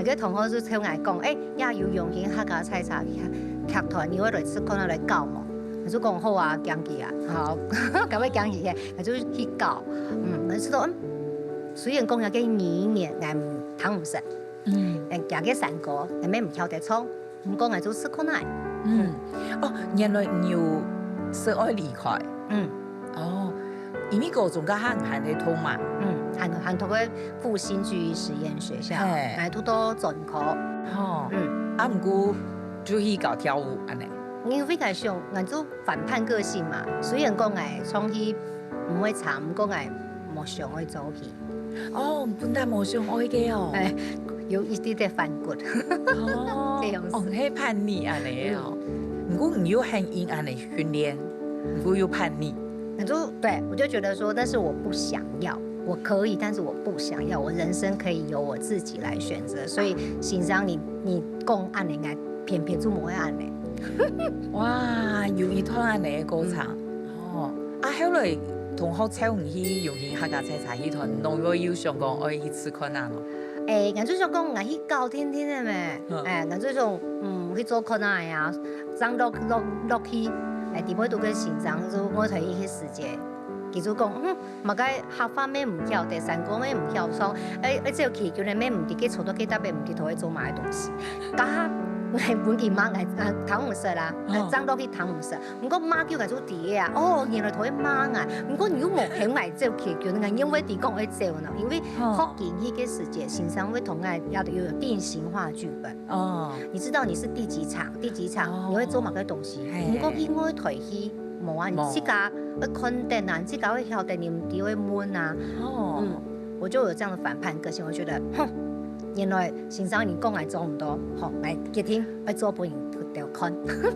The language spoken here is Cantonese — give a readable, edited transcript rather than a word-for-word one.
那个同学就向我讲，也有用心客家菜茶剧团，你会来吃可能来教嘛？我就讲好啊，讲去啊，好，咁要讲去嘅，我就去教，我知道，虽然讲有嘅语言我谈唔成，有嘅三个，我咩唔晓得唱，唔过我就试看来，原来你有是爱离开，因为高中甲韩的通嘛，韩国嘅复兴剧艺实验学校，我读到专科，唔过就去搞跳舞安尼。因为我想，我做反叛个性嘛，虽然讲我创戏唔会唱，唔过我冇想去做戏。本来冇想爱嘅哦。有一啲嘅反骨。这样子。迄叛逆安尼哦。不过你有很阴暗的训练，不过有叛逆。我就觉得说，但是我不想要，我可以，但是我不想要，我人生可以由我自己来选择。所以欣赏你讲安尼，我偏偏做冇安尼。哇，有一套安尼的歌唱，后来同学找你去用心客家菜茶戏团，侬有想讲爱去吃困难咯？我就想讲，我去教天天的咩，我就想去做困难呀，上落去，伫尾度嘅欣赏，就我睇伊迄时节。佢就讲，嘛个客家咩唔晓，第三个咩唔晓唱，只有祈求你咩唔伫去坐到几搭嘅，唔伫同佢做埋嘅东西，家。我本件媽談唔實啦，爭多啲談唔實。唔過媽叫佢做啲啊，原來同佢媽啊。唔過如果冇響嚟做劇叫，我因為啲講會做呢，因為學演戲嘅時節，欣賞會同我要有定型化劇本。你知道你是第幾場，你會做乜嘅東西。唔過佢我台戲冇啊，你自家會肯定啊，你自家會曉得你唔啲會悶啊。我就有這樣的反叛個性，我覺得，原來欣賞你講嚟做唔到，好嚟決定去做本人條看。